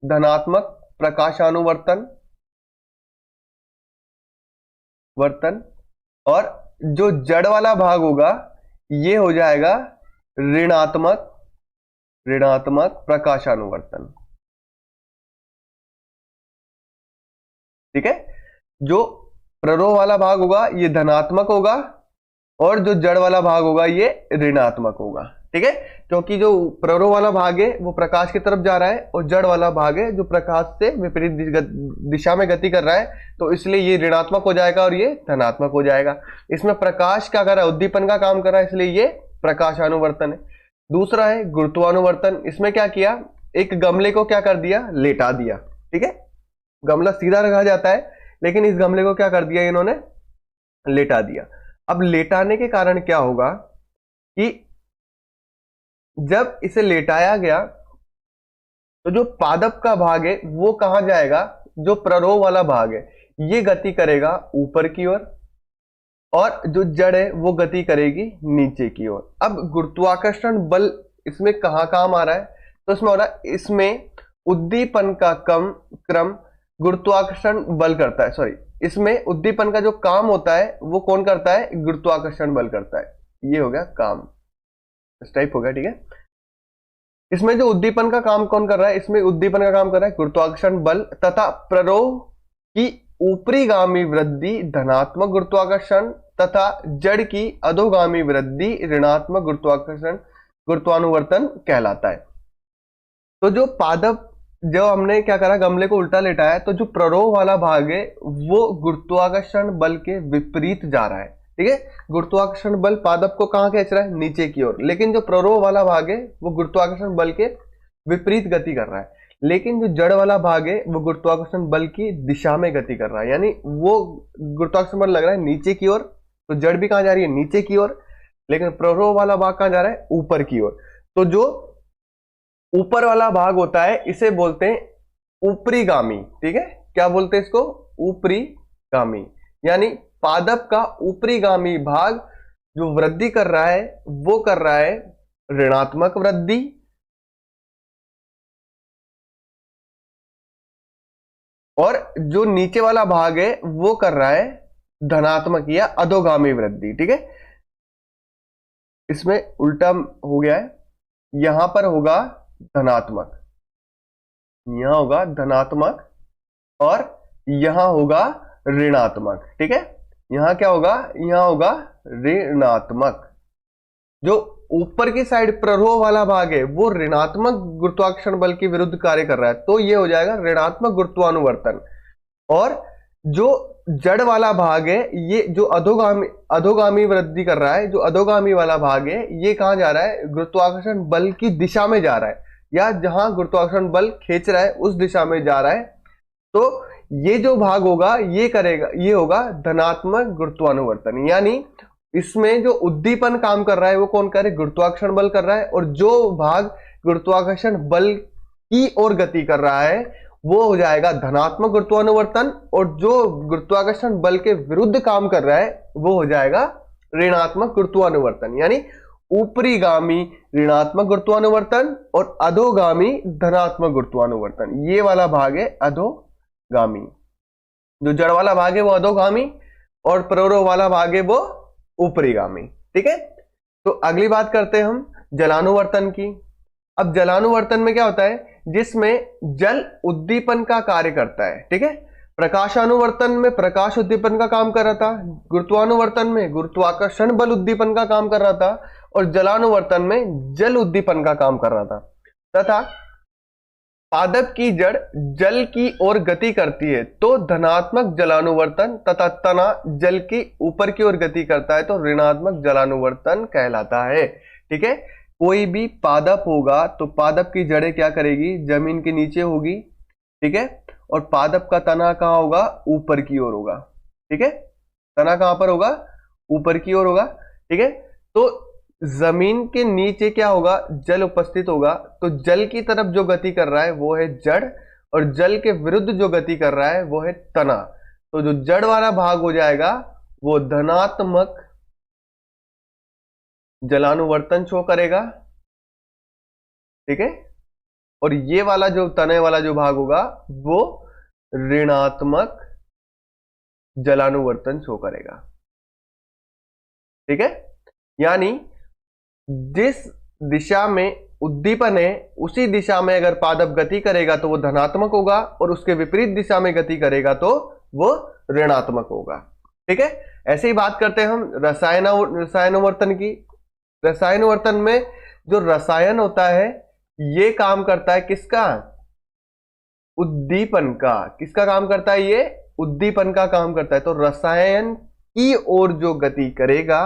धनात्मक प्रकाशानुवर्तन वर्तन। और जो जड़ वाला भाग होगा ये हो जाएगा ऋणात्मक, ऋणात्मक प्रकाशानुवर्तन। ठीक है, जो प्ररोह वाला भाग होगा ये धनात्मक होगा और जो जड़ वाला भाग होगा ये ऋणात्मक होगा। ठीक है, क्योंकि जो प्ररोह वाला भाग है वो प्रकाश की तरफ जा रहा है और जड़ वाला भाग है जो प्रकाश से विपरीत दिशा में गति कर रहा है, तो इसलिए ये ऋणात्मक हो जाएगा और ये धनात्मक हो जाएगा। इसमें प्रकाश क्या कर रहा है, उद्दीपन का काम कर रहा है, इसलिए ये प्रकाशानुवर्तन है। दूसरा है गुरुत्वानुवर्तन। इसमें क्या किया, एक गमले को क्या कर दिया, लेटा दिया। ठीक है, गमला सीधा रखा जाता है लेकिन इस गमले को क्या कर दिया इन्होंने, लेटा दिया। अब लेटाने के कारण क्या होगा कि जब इसे लेटाया गया तो जो पादप का भाग है वो कहां जाएगा, जो प्ररोह वाला भाग है ये गति करेगा ऊपर की ओर और जो जड़ है वो गति करेगी नीचे की ओर। अब गुरुत्वाकर्षण बल इसमें कहां काम आ रहा है, तो इसमें हो रहा है, इसमें उद्दीपन का क्रम गुरुत्वाकर्षण बल करता है, सॉरी, इसमें उद्दीपन का जो काम होता है वो कौन करता है, गुरुत्वाकर्षण बल करता है। ये हो गया काम, इस टाइप हो गया। ठीक है, इसमें जो उद्दीपन का काम कौन कर रहा है, इसमें उद्दीपन का काम कर रहा है गुरुत्वाकर्षण बल तथा प्ररोह की ऊपरीगामी वृद्धि धनात्मक गुरुत्वाकर्षण तथा जड़ की अधोगामी वृद्धि ऋणात्मक गुरुत्वाकर्षण गुरुत्वानुवर्तन कहलाता है। तो जो पादप, जो हमने क्या करा, गमले को उल्टा लेटाया, तो जो प्ररोह वाला भाग है वो गुरुत्वाकर्षण बल के विपरीत जा रहा है। ठीक है, गुरुत्वाकर्षण बल पादप को कहां खींच रहा है, नीचे की ओर, लेकिन जो प्ररोह वाला भाग है वो गुरुत्वाकर्षण बल के विपरीत गति कर रहा है। लेकिन जो जड़ वाला भाग है वो गुरुत्वाकर्षण बल की दिशा में गति कर रहा है, यानी वो गुरुत्वाकर्षण बल लग रहा है नीचे की ओर, तो जड़ भी कहां जा रही है, नीचे की ओर, लेकिन प्ररोह वाला भाग कहां जा रहा है, ऊपर की ओर। तो जो ऊपर वाला भाग होता है इसे बोलते हैं ऊपरीगामी। ठीक है, क्या बोलते हैं इसको, ऊपरीगामी, यानी पादप का ऊपरीगामी भाग जो वृद्धि कर रहा है वो कर रहा है ऋणात्मक वृद्धि और जो नीचे वाला भाग है वो कर रहा है धनात्मक या अधोगामी वृद्धि। ठीक है, इसमें उल्टा हो गया है, यहां पर होगा धनात्मक, यहां होगा धनात्मक और यहां होगा ऋणात्मक। ठीक है, यहां क्या होगा, यहां होगा ऋणात्मक। जो ऊपर की साइड प्ररोह वाला भाग है वो ऋणात्मक गुरुत्वाकर्षण बल के विरुद्ध कार्य कर रहा है, तो ये हो जाएगा ऋणात्मक गुरुत्वानुवर्तन। और जो जड़ वाला भाग है ये जो अधोगामी वृद्धि कर रहा है, जो अधोगामी वाला भाग है ये कहां जा रहा है, गुरुत्वाकर्षण बल की दिशा में जा रहा है, या जहां गुरुत्वाकर्षण बल खींच रहा है उस दिशा में जा रहा है। तो ये जो भाग होगा ये करेगा, ये होगा धनात्मक गुरुत्वानुवर्तन, यानी इसमें जो उद्दीपन काम कर रहा है वो कौन कर रहा है, गुरुत्वाकर्षण बल कर रहा है, और जो भाग गुरुत्वाकर्षण बल की ओर गति कर रहा है वो हो जाएगा धनात्मक गुरुत्वानुवर्तन, और जो गुरुत्वाकर्षण बल के विरुद्ध काम कर रहा है वो हो जाएगा ऋणात्मक गुरुत्वानुवर्तन, यानी ऊपरीगामी ऋणात्मक गुरुत्वानुवर्तन और अधोगामी धनात्मक गुरुत्वानुवर्तन। ये वाला भाग है अधोगामी, जो जड़ वाला भाग है वो अधोगामी और प्ररोह वाला भाग है वो ऊपरीगामी। ठीक है, तो अगली बात करते हैं हम जलानुवर्तन की। अब जलानुवर्तन में क्या होता है, जिसमें जल उद्दीपन का कार्य करता है। ठीक है, प्रकाशानुवर्तन में प्रकाश उद्दीपन का काम कर रहा था, गुरुत्वानुवर्तन में गुरुत्वाकर्षण बल उद्दीपन का काम कर रहा था, और जलानुवर्तन में जल उद्दीपन का काम कर रहा था। तथा पादप की जड़ जल की ओर गति करती है तो धनात्मक जलानुवर्तन, तथा तना जल की ऊपर की ओर गति करता है तो ऋणात्मक जलानुवर्तन कहलाता है। ठीक है, कोई भी पादप होगा तो पादप की जड़ें क्या करेगी, जमीन के नीचे होगी। ठीक है, और पादप का तना कहां होगा, ऊपर की ओर होगा। ठीक है, तना कहां पर होगा, ऊपर की ओर होगा। ठीक है, तो जमीन के नीचे क्या होगा, जल उपस्थित होगा, तो जल की तरफ जो गति कर रहा है वो है जड़, और जल के विरुद्ध जो गति कर रहा है वो है तना। तो जो जड़ वाला भाग हो जाएगा वो धनात्मक जलानुवर्तन शो करेगा, ठीक है। और ये वाला जो तने वाला जो भाग होगा वो ऋणात्मक जलानुवर्तन शो करेगा, ठीक है। यानी जिस दिशा में उद्दीपन है उसी दिशा में अगर पादप गति करेगा तो वो धनात्मक होगा, और उसके विपरीत दिशा में गति करेगा तो वो ऋणात्मक होगा, ठीक है। ऐसे ही बात करते हैं हम रसायनोवर्तन की। रसायनोवर्तन में जो रसायन होता है ये काम करता है किसका? उद्दीपन का। किसका काम करता है ये? उद्दीपन का काम करता है। तो रसायन की ओर जो गति करेगा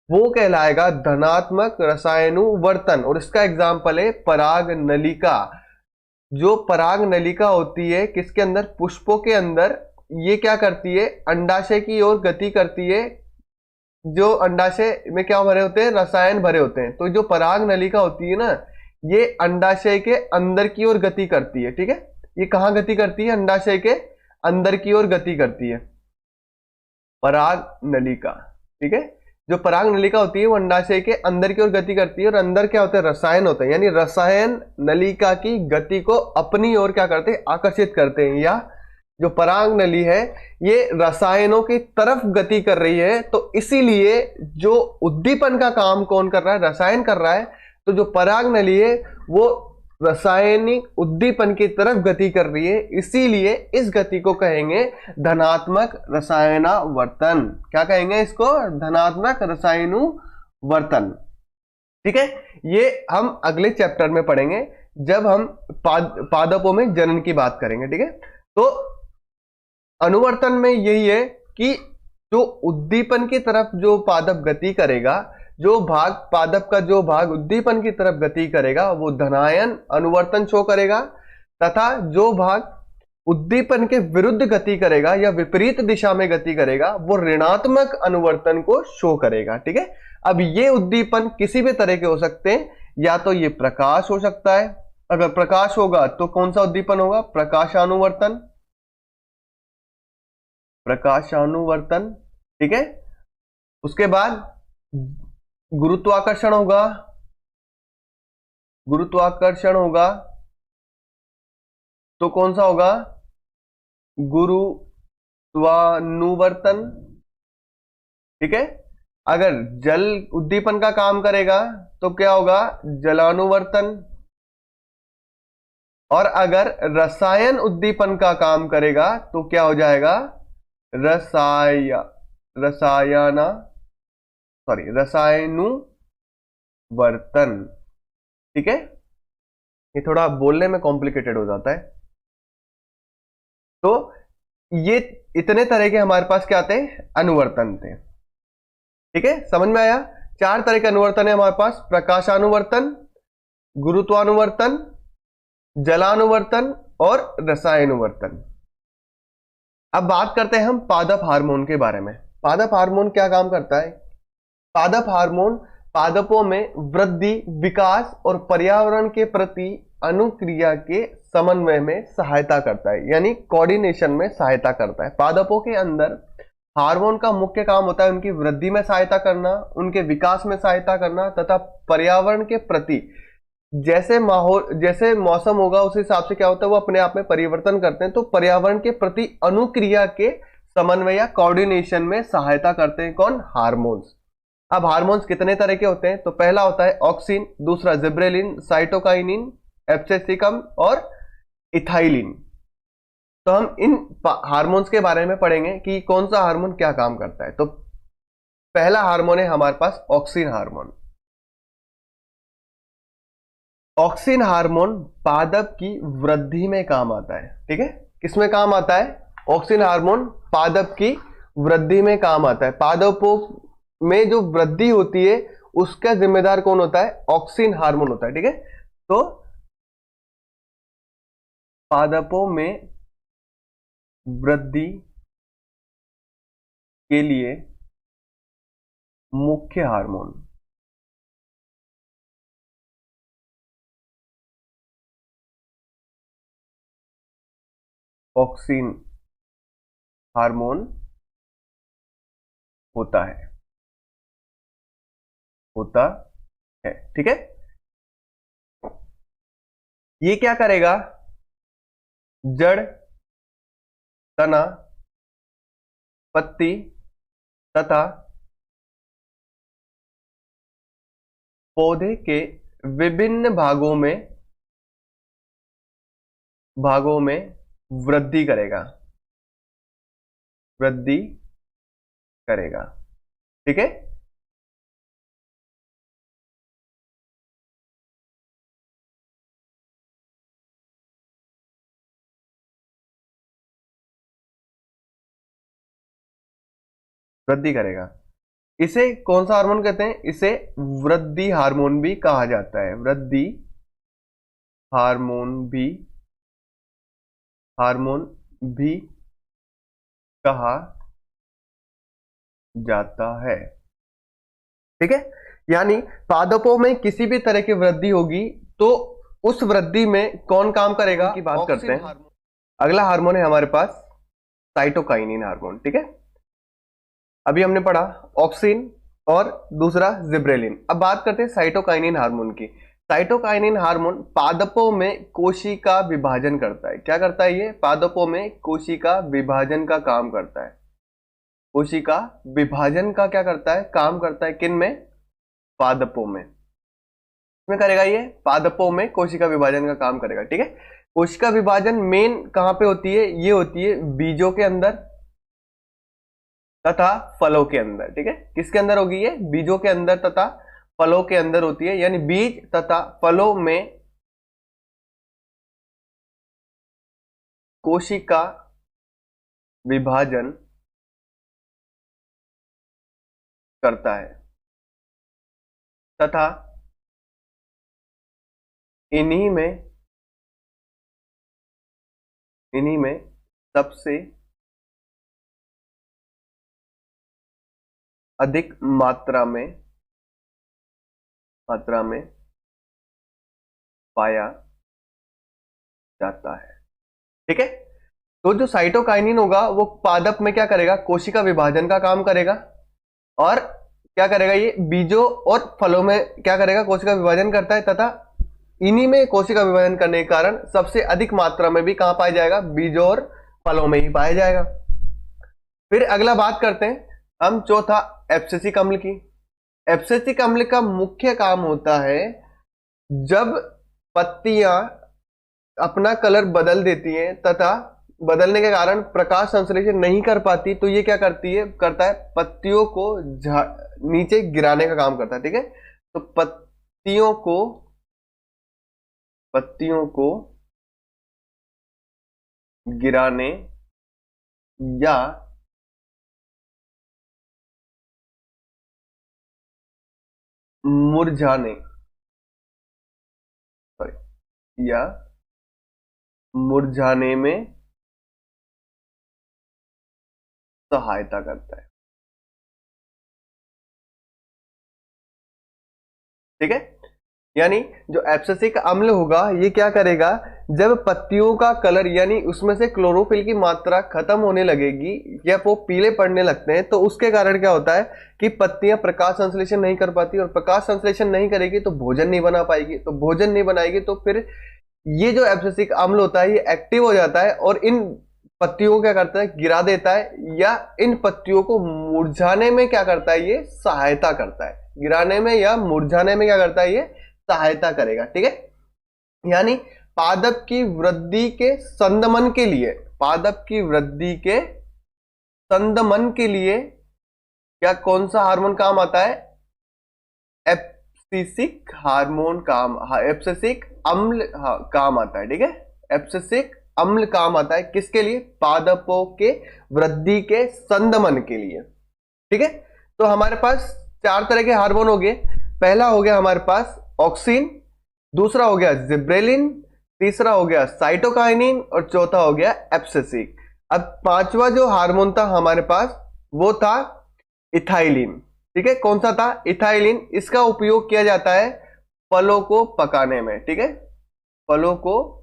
वो कहलाएगा धनात्मक रसायनुवर्तन। और इसका एग्जाम्पल है पराग नलिका। जो पराग नलिका होती है किसके अंदर? पुष्पों के अंदर। ये क्या करती है? अंडाशय की ओर गति करती है। जो अंडाशय में क्या भरे होते हैं? रसायन भरे होते हैं। तो जो पराग नलिका होती है ना, ये अंडाशय के अंदर की ओर गति करती है, ठीक है। ये कहां गति करती है? अंडाशय के अंदर की ओर गति करती है पराग नलिका, ठीक है। जो पराग नलिका होती है वो अंडाशय के अंदर की ओर गति करती है, और अंदर क्या होता है? रसायन होता है। यानी रसायन नलिका की गति को अपनी ओर क्या करते हैं? आकर्षित करते हैं। या जो पराग नली है ये रसायनों की तरफ गति कर रही है, तो इसीलिए जो उद्दीपन का काम कौन कर रहा है? रसायन कर रहा है। तो जो पराग नली है वो रासायनिक उद्दीपन की तरफ गति कर रही है, इसीलिए इस गति को कहेंगे धनात्मक रसायनावर्तन। क्या कहेंगे इसको? धनात्मक रसायनुवर्तन, ठीक है। ये हम अगले चैप्टर में पढ़ेंगे जब हम पादपों में जनन की बात करेंगे, ठीक है। तो अनुवर्तन में यही है कि जो उद्दीपन की तरफ जो पादप गति करेगा, जो भाग पादप का जो भाग उद्दीपन की तरफ गति करेगा वो धनायन अनुवर्तन शो करेगा, तथा जो भाग उद्दीपन के विरुद्ध गति करेगा या विपरीत दिशा में गति करेगा वो ऋणात्मक अनुवर्तन को शो करेगा, ठीक है। अब ये उद्दीपन किसी भी तरह के हो सकते हैं। या तो ये प्रकाश हो सकता है, अगर प्रकाश होगा तो कौन सा उद्दीपन होगा? प्रकाशानुवर्तन, प्रकाशानुवर्तन, ठीक है। उसके बाद गुरुत्वाकर्षण होगा, गुरुत्वाकर्षण होगा तो कौन सा होगा? गुरुत्वानुवर्तन, ठीक है। अगर जल उद्दीपन का काम करेगा तो क्या होगा? जलानुवर्तन। और अगर रसायन उद्दीपन का काम करेगा तो क्या हो जाएगा? रसायना सॉरी रसायनुवर्तन, ठीक है। ये थोड़ा बोलने में कॉम्प्लिकेटेड हो जाता है। तो ये इतने तरह के हमारे पास क्या थे? अनुवर्तन थे, ठीक है। समझ में आया? 4 तरह के अनुवर्तन है हमारे पास: प्रकाशानुवर्तन, गुरुत्वानुवर्तन, जलानुवर्तन और रसायनुवर्तन। अब बात करते हैं हम पादप हार्मोन के बारे में। पादप हार्मोन क्या काम करता है? पादप हार्मोन पादपों में वृद्धि, विकास और पर्यावरण के प्रति अनुक्रिया के समन्वय में सहायता करता है, यानी कोऑर्डिनेशन में सहायता करता है। पादपों के अंदर हार्मोन का मुख्य काम होता है उनकी वृद्धि में सहायता करना, उनके विकास में सहायता करना, तथा पर्यावरण के प्रति जैसे माहौल जैसे मौसम होगा उस हिसाब से क्या होता है वो अपने आप में परिवर्तन करते हैं। तो पर्यावरण के प्रति अनुक्रिया के समन्वय या कोऑर्डिनेशन में सहायता करते हैं कौन? हार्मोन्स। अब हार्मोन्स कितने तरह के होते हैं? तो पहला होता है ऑक्सिन, दूसरा जिब्रेलिन, साइटोकाइनिन, एब्सिसिकम और इथाइलिन। तो हम इन हार्मोन्स के बारे में पढ़ेंगे कि कौन सा हार्मोन क्या काम करता है। तो पहला हार्मोन है हमारे पास ऑक्सिन हार्मोन। ऑक्सिन हार्मोन पादप की वृद्धि में काम आता है, ठीक है। किसमें काम आता है? ऑक्सिन हार्मोन पादप की वृद्धि में काम आता है। पादपों में जो वृद्धि होती है उसका जिम्मेदार कौन होता है? ऑक्सिन हार्मोन होता है, ठीक है। तो पादपों में वृद्धि के लिए मुख्य हार्मोन ऑक्सिन हार्मोन होता है। होता है। ठीक है, ये क्या करेगा, जड़, तना, पत्ती तथा पौधे के विभिन्न भागों में वृद्धि करेगा, वृद्धि करेगा। ठीक है, वृद्धि करेगा। इसे कौन सा हार्मोन कहते हैं, इसे वृद्धि हार्मोन भी कहा जाता है, वृद्धि हार्मोन भी कहा जाता है। ठीक है, यानी पादपों में किसी भी तरह की वृद्धि होगी तो उस वृद्धि में कौन काम करेगा की बात करते हैं। अगला हार्मोन है हमारे पास साइटोकाइनिन हार्मोन। ठीक है, अभी हमने पढ़ा ऑक्सिन और दूसरा जिब्रेलिन। अब बात करते हैं साइटोकाइनिन हार्मोन की। साइटोकाइनिन हार्मोन पादपों में कोशिका विभाजन करता है। क्या करता है ये, पादपों में कोशिका विभाजन का काम करता है। कोशिका विभाजन का क्या करता है, काम करता है, किन में, पादपों में। इसमें करेगा ये, पादपों में कोशिका विभाजन का काम करेगा। ठीक है, कोशिका विभाजन मेन कहां पे होती है, ये होती है बीजों के अंदर तथा फलों के अंदर। ठीक है, किसके अंदर होगी ये, बीजों के अंदर तथा फलों के अंदर होती है, यानी बीज तथा फलों में कोशिका विभाजन करता है तथा इन्हीं में सबसे अधिक मात्रा में पाया जाता है। ठीक है, तो जो साइटोकाइनिन होगा वो पादप में क्या करेगा, कोशिका विभाजन का काम करेगा। और क्या करेगा ये, बीजों और फलों में क्या करेगा, कोशिका विभाजन करता है तथा इन्हीं में कोशिका विभाजन करने के कारण सबसे अधिक मात्रा में भी कहां पाया जाएगा, बीजों और फलों में ही पाया जाएगा। फिर अगला बात करते हैं हम चौथा एब्सिसिक अम्ल की। एब्सिसिक अम्ल का मुख्य काम होता है जब पत्तियां अपना कलर बदल देती हैं तथा बदलने के कारण प्रकाश संश्लेषण नहीं कर पाती, तो ये क्या करता है पत्तियों को नीचे गिराने का काम करता है। ठीक है, तो पत्तियों को गिराने या मुरझाने में सहायता करता है। ठीक है, यानी जो एब्सिसिक अम्ल होगा ये क्या करेगा, जब पत्तियों का कलर यानी उसमें से क्लोरोफिल की मात्रा खत्म होने लगेगी या वो पीले पड़ने लगते हैं, तो उसके कारण क्या होता है कि पत्तियां प्रकाश संश्लेषण नहीं कर पाती, और प्रकाश संश्लेषण नहीं करेगी तो भोजन नहीं बना पाएगी, तो भोजन नहीं बनाएगी तो फिर ये जो एब्सिसिक अम्ल होता है ये एक्टिव हो जाता है और इन पत्तियों को क्या करता है, गिरा देता है, या इन पत्तियों को मुरझाने में क्या करता है, ये सहायता करता है। गिराने में या मुरझाने में क्या करता है, ये सहायता करेगा। ठीक है, यानी पादप की वृद्धि के संदमन के लिए, क्या कौन सा हार्मोन काम आता है, एब्सिसिक हार्मोन एब्सिसिक अम्ल काम आता है। ठीक है, एब्सिसिक अम्ल काम आता है किसके लिए, पादपों के वृद्धि के संदमन के लिए। ठीक है, तो हमारे पास 4 तरह के हार्मोन हो गए। पहला हो गया हमारे पास ऑक्सिन, दूसरा हो गया जिब्रेलिन, तीसरा हो गया साइटोकाइनिन और चौथा हो गया एब्सिसिक। अब पांचवा जो हार्मोन था हमारे पास वो था इथाइलिन। ठीक है, कौन सा था, इथाइलिन। इसका उपयोग किया जाता है फलों को पकाने में। ठीक है, फलों को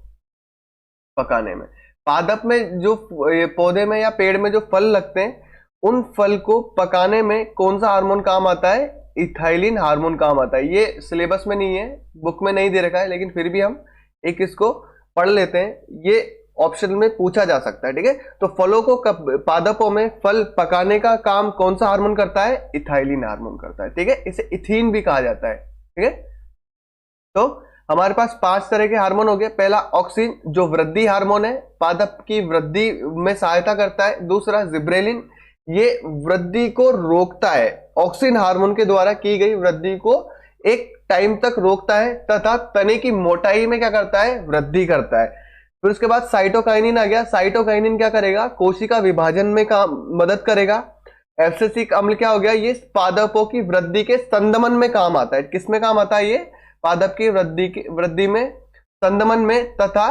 पकाने में, पादप में जो पौधे में या पेड़ में जो फल लगते हैं उन फल को पकाने में कौन सा हार्मोन काम आता है, इथाइलिन हार्मोन काम आता है। ये सिलेबस में नहीं है, बुक में नहीं दे रखा है, लेकिन फिर भी हम एक इसको पढ़ लेते हैं, ये ऑप्शन में पूछा जा सकता है। ठीक है, तो फलों को पादपों में फल पकाने का काम कौन सा हार्मोन करता है? इथाइलिन हार्मोन करता है। ठीक है, इसे इथीन भी कहा जाता है। ठीक है, तो हमारे पास 5 तरह के हार्मोन हो गए। पहला ऑक्सिन जो वृद्धि हार्मोन है, पादप की वृद्धि में सहायता करता है। दूसरा जिब्रेलिन, ये वृद्धि को रोकता है, ऑक्सिन हार्मोन के द्वारा की गई वृद्धि को एक टाइम तक रोकता है तथा तने की मोटाई में क्या करता है? वृद्धि करता है। फिर उसके बाद साइटोकाइनिन आ गया। साइटोकाइनिन क्या करेगा? कोशिका विभाजन में काम मदद करेगा। एब्सिसिक अम्ल क्या हो गया? ये पादपों की वृद्धि के संदमन में काम आता है। किस में काम आता है? ये पादप की वृद्धि में, संदमन में तथा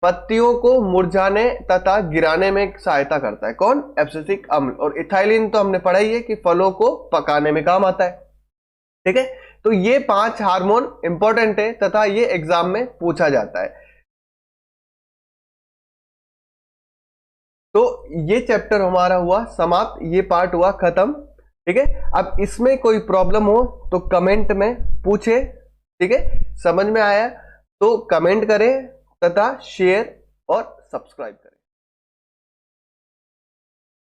पत्तियों को मुरझाने तथा गिराने में सहायता करता है। कौन? एब्सिसिक अम्ल। और इथाइलिन तो हमने पढ़ा ही है कि फलों को पकाने में काम आता है। ठीक है, तो ये 5 हार्मोन इंपॉर्टेंट है तथा ये एग्जाम में पूछा जाता है। तो ये चैप्टर हमारा हुआ समाप्त, ये पार्ट हुआ खत्म। ठीक है, अब इसमें कोई प्रॉब्लम हो तो कमेंट में पूछे। ठीक है, समझ में आया तो कमेंट करें तथा शेयर और सब्सक्राइब करें।